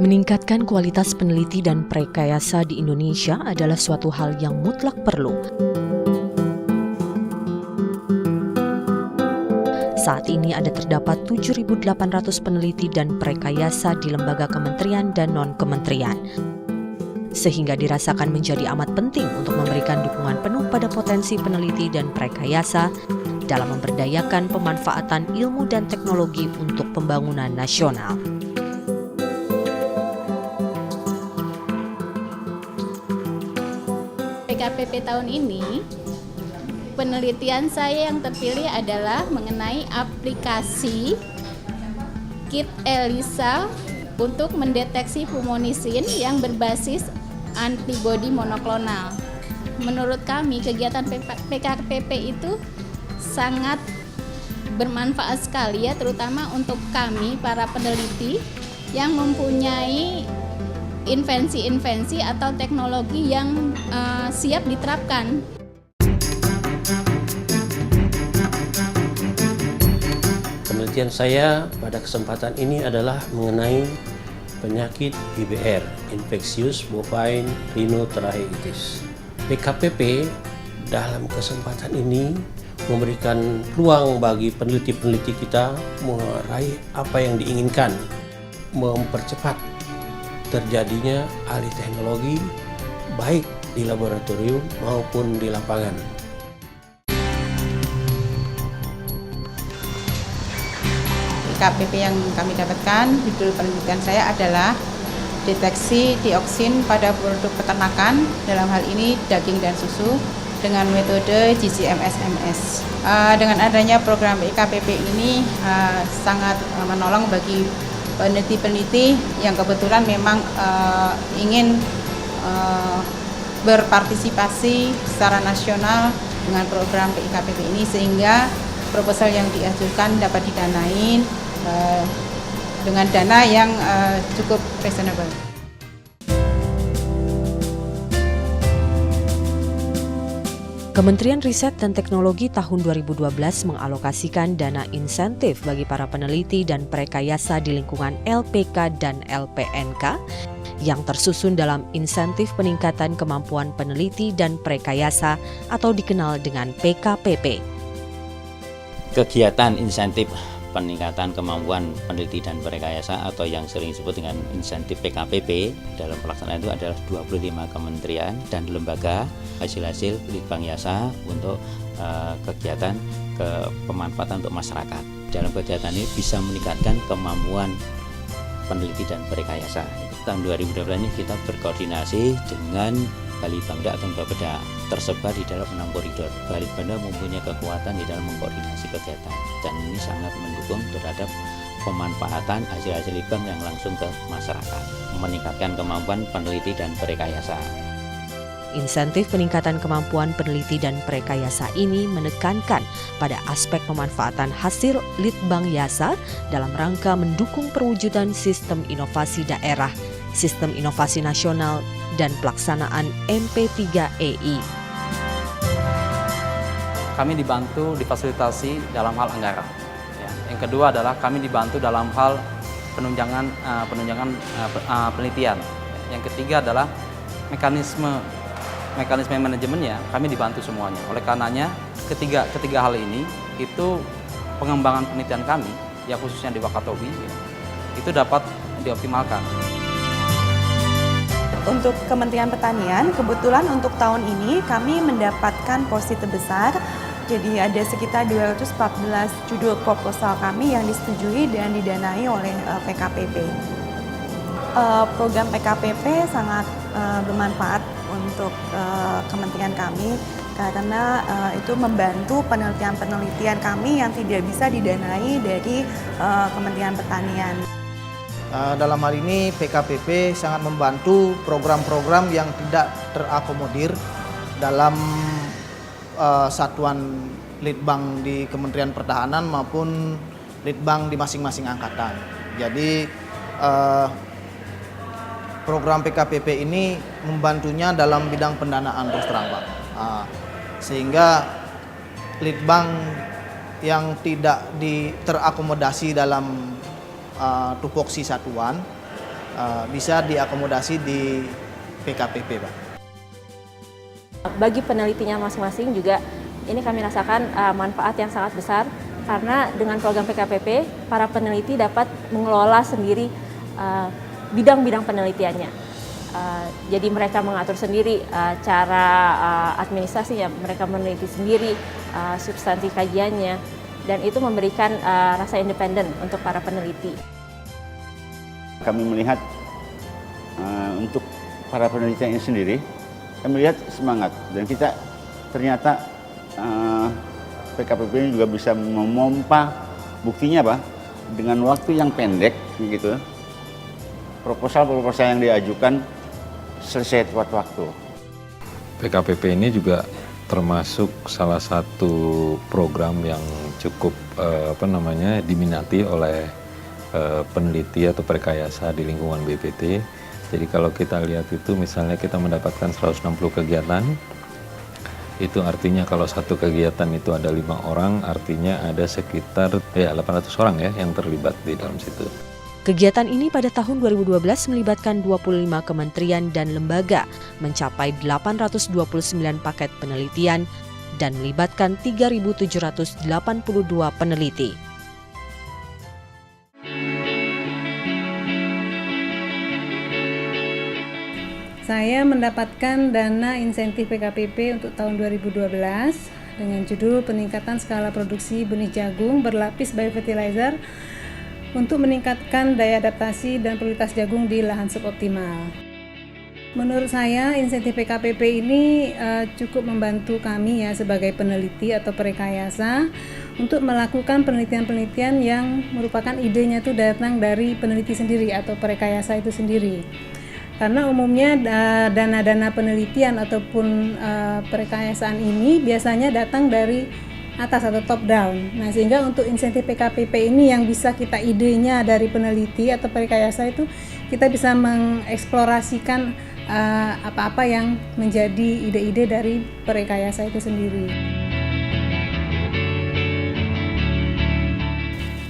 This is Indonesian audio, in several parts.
Meningkatkan kualitas peneliti dan prekayasa di Indonesia adalah suatu hal yang mutlak perlu. Saat ini terdapat 7.800 peneliti dan prekayasa di lembaga kementerian dan non-kementerian. Sehingga dirasakan menjadi amat penting untuk memberikan dukungan penuh pada potensi peneliti dan prekayasa dalam memberdayakan pemanfaatan ilmu dan teknologi untuk pembangunan nasional. PKPP tahun ini, penelitian saya yang terpilih adalah mengenai aplikasi kit ELISA untuk mendeteksi pulmonisin yang berbasis antibodi monoklonal. Menurut kami, kegiatan PKPP itu sangat bermanfaat sekali ya, terutama untuk kami para peneliti yang mempunyai invensi-invensi atau teknologi yang siap diterapkan. Penelitian saya pada kesempatan ini adalah mengenai penyakit IBR, Infectious Bovine Rhinotracheotis. PKPP dalam kesempatan ini memberikan peluang bagi peneliti-peneliti kita meraih apa yang diinginkan, mempercepat terjadinya alih teknologi baik di laboratorium maupun di lapangan. PKPP yang kami dapatkan, judul penelitian saya adalah deteksi dioksin pada produk peternakan, dalam hal ini daging dan susu, dengan metode GGMS-MS. Dengan adanya program PKPP ini sangat menolong bagi peneliti-peneliti yang kebetulan memang ingin berpartisipasi secara nasional dengan program PKPP ini, sehingga proposal yang diajukan dapat didanai dengan dana yang cukup reasonable. Kementerian Riset dan Teknologi tahun 2012 mengalokasikan dana insentif bagi para peneliti dan prekayasa di lingkungan LPK dan LPNK yang tersusun dalam insentif peningkatan kemampuan peneliti dan prekayasa atau dikenal dengan PKPP. Kegiatan insentif peningkatan kemampuan peneliti dan prekayasa atau yang sering disebut dengan insentif PKPP dalam pelaksanaan itu adalah 25 kementerian dan lembaga hasil-hasil Litbang Yasa untuk kegiatan pemanfaatan untuk masyarakat. Dalam kegiatan ini bisa meningkatkan kemampuan peneliti dan prekayasa. Tahun 2012 ini kita berkoordinasi dengan Balitbangda atau Bapeda tersebar di dalam 6 koridor. Balitbangda mempunyai kekuatan di dalam mengkoordinasi kegiatan dan ini sangat mendukung terhadap pemanfaatan hasil-hasil Litbang yang langsung ke masyarakat, meningkatkan kemampuan peneliti dan prekayasa. Insentif peningkatan kemampuan peneliti dan prekayasa ini menekankan pada aspek pemanfaatan hasil Litbang Yasa dalam rangka mendukung perwujudan sistem inovasi daerah, sistem inovasi nasional, dan pelaksanaan MP3EI. Kami dibantu difasilitasi dalam hal anggaran. Ya. Yang kedua adalah kami dibantu dalam hal penunjangan penelitian. Yang ketiga adalah mekanisme manajemennya kami dibantu semuanya. Oleh karenanya ketiga hal ini itu pengembangan penelitian kami, ya khususnya di Wakatobi, itu dapat dioptimalkan. Untuk Kementerian Pertanian, kebetulan untuk tahun ini kami mendapatkan porsi terbesar. Jadi ada sekitar 214 judul proposal kami yang disetujui dan didanai oleh PKPP. Program PKPP sangat bermanfaat untuk kementerian kami karena itu membantu penelitian-penelitian kami yang tidak bisa didanai dari Kementerian Pertanian. Dalam hal ini PKPP sangat membantu program-program yang tidak terakomodir dalam satuan Litbang di Kementerian Pertahanan maupun Litbang di masing-masing angkatan. Jadi program PKPP ini membantunya dalam bidang pendanaan terus terang, Pak. Sehingga Litbang yang tidak terakomodasi dalam tupoksi satuan bisa diakomodasi di PKPP, Pak. Bagi penelitinya masing-masing juga ini kami rasakan manfaat yang sangat besar karena dengan program PKPP para peneliti dapat mengelola sendiri bidang-bidang penelitiannya. Jadi mereka mengatur sendiri cara administrasinya, mereka meneliti sendiri substansi kajiannya, dan itu memberikan rasa independen untuk para peneliti. Kami melihat untuk para peneliti ini sendiri, kami lihat semangat, dan kita ternyata PKPP ini juga bisa memompa, buktinya apa? Dengan waktu yang pendek, gitu, proposal-proposal yang diajukan selesai tepat waktu. PKPP ini juga termasuk salah satu program yang cukup diminati oleh peneliti atau perkayasa di lingkungan BPT. Jadi kalau kita lihat itu misalnya kita mendapatkan 160 kegiatan, itu artinya kalau satu kegiatan itu ada 5 orang, artinya ada sekitar 800 orang ya yang terlibat di dalam situ. Kegiatan ini pada tahun 2012 melibatkan 25 kementerian dan lembaga, mencapai 829 paket penelitian, dan melibatkan 3.782 peneliti. Saya mendapatkan dana insentif PKPP untuk tahun 2012 dengan judul peningkatan skala produksi benih jagung berlapis biofertilizer untuk meningkatkan daya adaptasi dan kualitas jagung di lahan suboptimal. Menurut saya insentif PKPP ini cukup membantu kami ya sebagai peneliti atau perekayasa untuk melakukan penelitian-penelitian yang merupakan idenya itu datang dari peneliti sendiri atau perekayasa itu sendiri. Karena umumnya dana-dana penelitian ataupun perekayasaan ini biasanya datang dari atas atau top down. Nah, sehingga untuk insentif PKPP ini yang bisa kita idenya dari peneliti atau perekayasa itu kita bisa mengeksplorasikan apa-apa yang menjadi ide-ide dari perekayasa itu sendiri.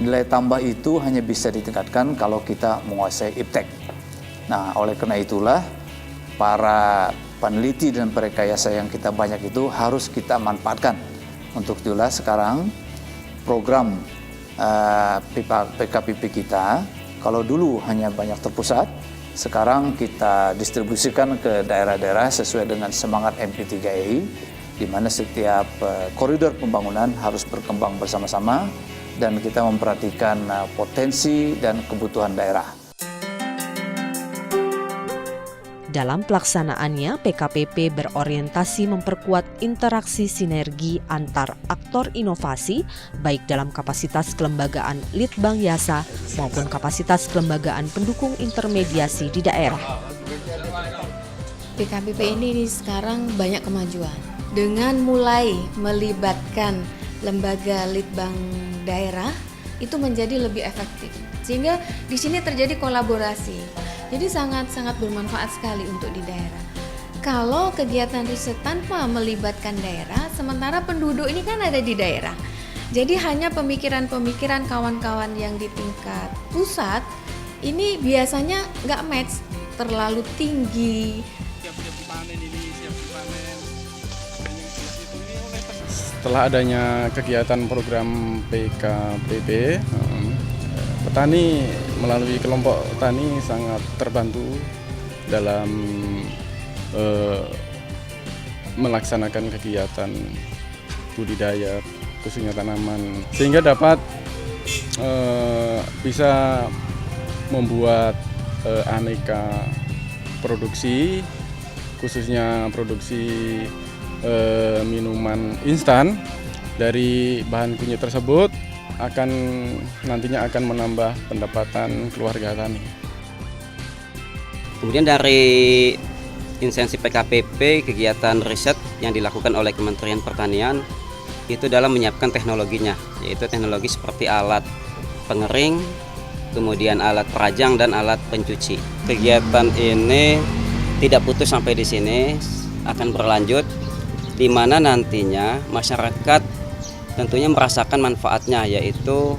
Nilai tambah itu hanya bisa ditingkatkan kalau kita menguasai iptek. Nah, oleh karena itulah para peneliti dan perekayasa yang kita banyak itu harus kita manfaatkan. Untuk itulah sekarang program PKPP kita, kalau dulu hanya banyak terpusat, sekarang kita distribusikan ke daerah-daerah sesuai dengan semangat MP3I, di mana setiap koridor pembangunan harus berkembang bersama-sama dan kita memperhatikan potensi dan kebutuhan daerah. Dalam pelaksanaannya, PKPP berorientasi memperkuat interaksi sinergi antar aktor inovasi, baik dalam kapasitas kelembagaan Litbang Yasa maupun kapasitas kelembagaan pendukung intermediasi di daerah. PKPP ini sekarang banyak kemajuan. Dengan mulai melibatkan lembaga Litbang daerah, itu menjadi lebih efektif. Sehingga di sini terjadi kolaborasi. Jadi sangat-sangat bermanfaat sekali untuk di daerah. Kalau kegiatan riset tanpa melibatkan daerah, sementara penduduk ini kan ada di daerah. Jadi hanya pemikiran-pemikiran kawan-kawan yang di tingkat pusat, ini biasanya nggak match, terlalu tinggi. Setelah adanya kegiatan program PKPP, petani melalui kelompok tani sangat terbantu dalam melaksanakan kegiatan budidaya khususnya tanaman, sehingga dapat bisa membuat aneka produksi, khususnya produksi minuman instan dari bahan kunyit tersebut nantinya akan menambah pendapatan keluarga tani. Kemudian dari insentif PKPP, kegiatan riset yang dilakukan oleh Kementerian Pertanian itu dalam menyiapkan teknologinya, yaitu teknologi seperti alat pengering, kemudian alat perajang dan alat pencuci. Kegiatan ini tidak putus sampai di sini, akan berlanjut di mana nantinya masyarakat tentunya merasakan manfaatnya, yaitu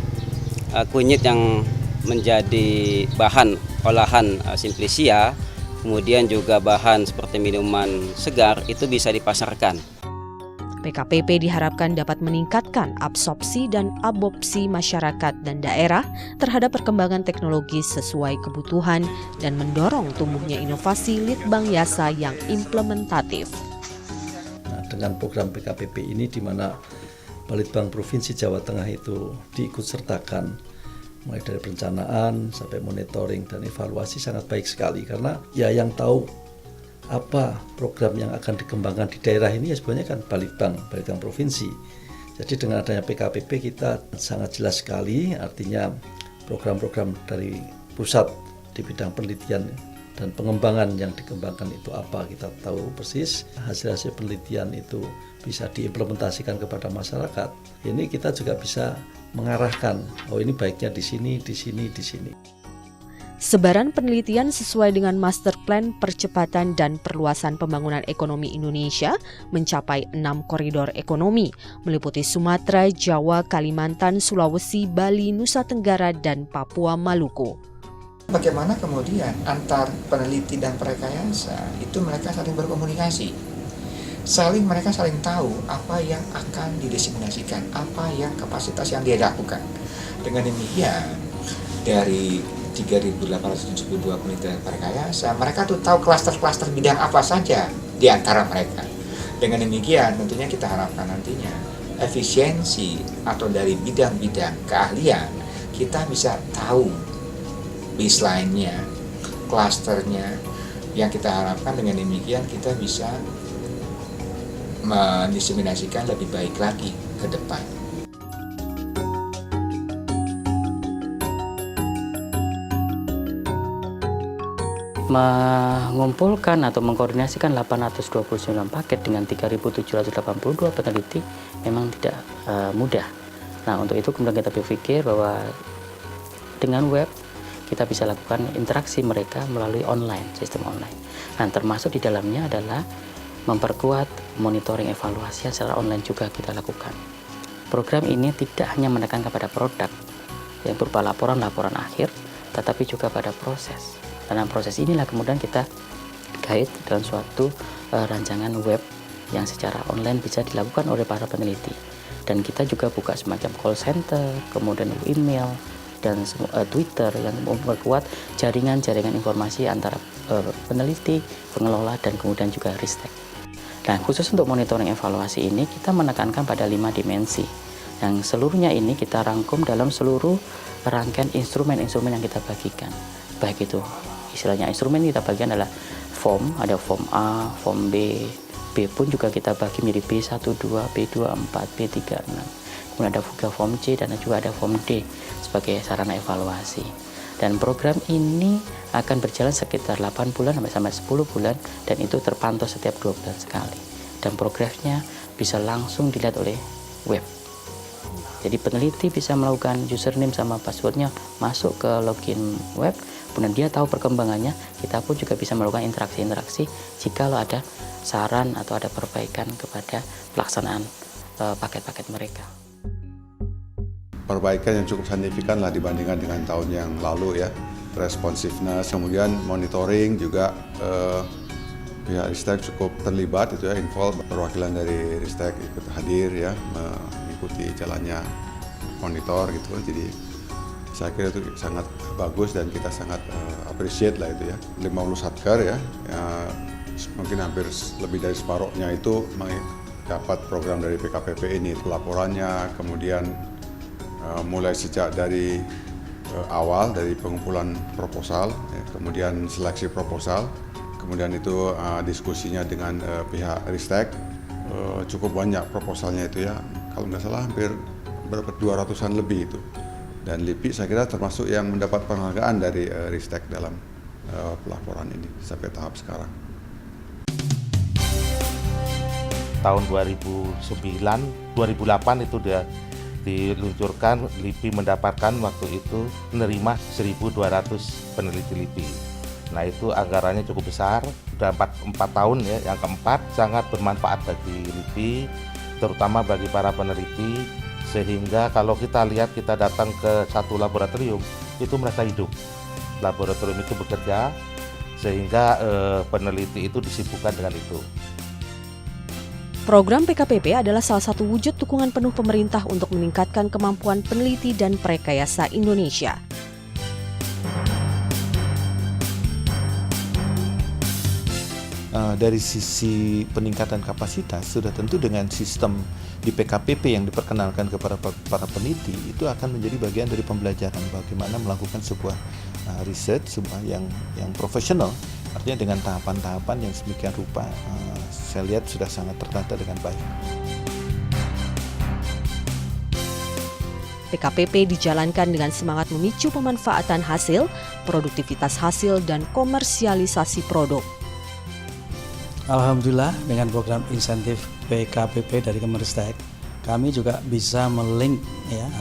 kunyit yang menjadi bahan olahan Simplisia, kemudian juga bahan seperti minuman segar itu bisa dipasarkan. PKPP diharapkan dapat meningkatkan absorpsi dan abopsi masyarakat dan daerah terhadap perkembangan teknologi sesuai kebutuhan dan mendorong tumbuhnya inovasi Litbang Yasa yang implementatif. Nah, dengan program PKPP ini di mana Balitbang Provinsi Jawa Tengah itu diikutsertakan mulai dari perencanaan sampai monitoring dan evaluasi sangat baik sekali, karena ya yang tahu apa program yang akan dikembangkan di daerah ini ya sebenarnya kan Balitbang Provinsi. Jadi dengan adanya PKPP kita sangat jelas sekali, artinya program-program dari pusat di bidang penelitian dan pengembangan yang dikembangkan itu apa, kita tahu persis. Hasil-hasil penelitian itu bisa diimplementasikan kepada masyarakat. Ini kita juga bisa mengarahkan, oh ini baiknya di sini, di sini, di sini. Sebaran penelitian sesuai dengan Master Plan Percepatan dan Perluasan Pembangunan Ekonomi Indonesia mencapai 6 koridor ekonomi, meliputi Sumatera, Jawa, Kalimantan, Sulawesi, Bali, Nusa Tenggara, dan Papua Maluku. Bagaimana kemudian antar peneliti dan perekayasa itu mereka saling berkomunikasi, mereka saling tahu apa yang akan didiseminasikan, apa yang kapasitas yang dia lakukan. Dengan demikian dari 3.872 peneliti dan perekayasa, mereka tuh tahu klaster-klaster bidang apa saja di antara mereka. Dengan demikian tentunya kita harapkan nantinya efisiensi atau dari bidang-bidang keahlian kita bisa tahu baseline-nya, klasternya, yang kita harapkan dengan demikian kita bisa mendiseminasikan lebih baik lagi ke depan. Mengumpulkan atau mengkoordinasikan 829 paket dengan 3.782 peneliti memang tidak mudah. Nah, untuk itu kemudian kita berpikir bahwa dengan web kita bisa lakukan interaksi mereka melalui online, sistem online. Nah, termasuk di dalamnya adalah memperkuat monitoring evaluasi secara online juga kita lakukan. Program ini tidak hanya menekan kepada produk yang berupa laporan-laporan akhir, tetapi juga pada proses. Dalam proses inilah kemudian kita guide dalam suatu rancangan web yang secara online bisa dilakukan oleh para peneliti. Dan kita juga buka semacam call center, kemudian email, dan Twitter yang memperkuat jaringan-jaringan informasi antara peneliti, pengelola, dan kemudian juga Ristek. Nah, khusus untuk monitoring evaluasi ini kita menekankan pada 5 dimensi yang seluruhnya ini kita rangkum dalam seluruh rangkaian instrumen-instrumen yang kita bagikan. Baik itu istilahnya instrumen kita bagikan adalah form, ada form A, form B, B pun juga kita bagi menjadi B12, B24, B36. Kemudian ada juga form C dan juga ada form D sebagai sarana evaluasi. Dan program ini akan berjalan sekitar 8 bulan sampai 10 bulan dan itu terpantau setiap 2 bulan sekali. Dan progresnya bisa langsung dilihat oleh web. Jadi peneliti bisa melakukan username sama passwordnya masuk ke login web, kemudian dia tahu perkembangannya, kita pun juga bisa melakukan interaksi-interaksi jika ada saran atau ada perbaikan kepada pelaksanaan paket-paket mereka. Perbaikan yang cukup signifikan lah dibandingkan dengan tahun yang lalu ya. Responsiveness, kemudian monitoring juga pihak Ristek cukup terlibat itu ya, involve perwakilan dari Ristek ikut hadir ya, mengikuti jalannya monitor gitu. Jadi saya kira itu sangat bagus dan kita sangat appreciate lah itu ya. 50 satker ya, mungkin hampir lebih dari separuhnya itu dapat program dari PKPP ini. Pelaporannya kemudian mulai sejak dari awal dari pengumpulan proposal, ya, kemudian seleksi proposal, kemudian itu diskusinya dengan pihak Ristek, cukup banyak proposalnya itu ya, kalau nggak salah hampir 200-an lebih itu. Dan LIPI saya kira termasuk yang mendapat penghargaan dari Ristek dalam pelaporan ini sampai tahap sekarang. Tahun 2008 itu dia diluncurkan, LIPI mendapatkan waktu itu menerima 1.200 peneliti LIPI. Nah itu anggarannya cukup besar, sudah 4 tahun ya, yang keempat sangat bermanfaat bagi LIPI, terutama bagi para peneliti, sehingga kalau kita lihat kita datang ke satu laboratorium, itu merasa hidup. laboratorium itu bekerja, sehingga peneliti itu disibukkan dengan itu. Program PKPP adalah salah satu wujud dukungan penuh pemerintah untuk meningkatkan kemampuan peneliti dan prekayasa Indonesia. Dari sisi peningkatan kapasitas, sudah tentu dengan sistem di PKPP yang diperkenalkan kepada para peneliti, itu akan menjadi bagian dari pembelajaran bagaimana melakukan sebuah riset yang profesional, artinya dengan tahapan-tahapan yang sedemikian rupa. Saya lihat sudah sangat tertata dengan baik. PKPP dijalankan dengan semangat memicu pemanfaatan hasil, produktivitas hasil, dan komersialisasi produk. Alhamdulillah dengan program insentif PKPP dari Kemenristek, kami juga bisa melink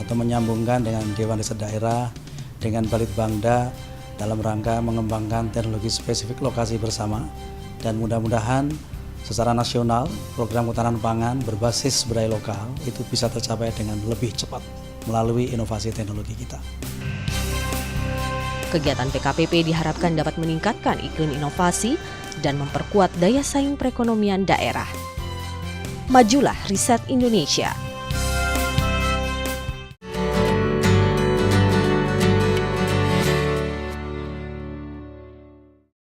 atau menyambungkan dengan Dewan Riset Daerah, dengan Balitbangda dalam rangka mengembangkan teknologi spesifik lokasi bersama, dan mudah-mudahan secara nasional program ketahanan pangan berbasis budaya lokal itu bisa tercapai dengan lebih cepat melalui inovasi teknologi kita. Kegiatan PKPP diharapkan dapat meningkatkan iklim inovasi dan memperkuat daya saing perekonomian daerah. Majulah riset Indonesia.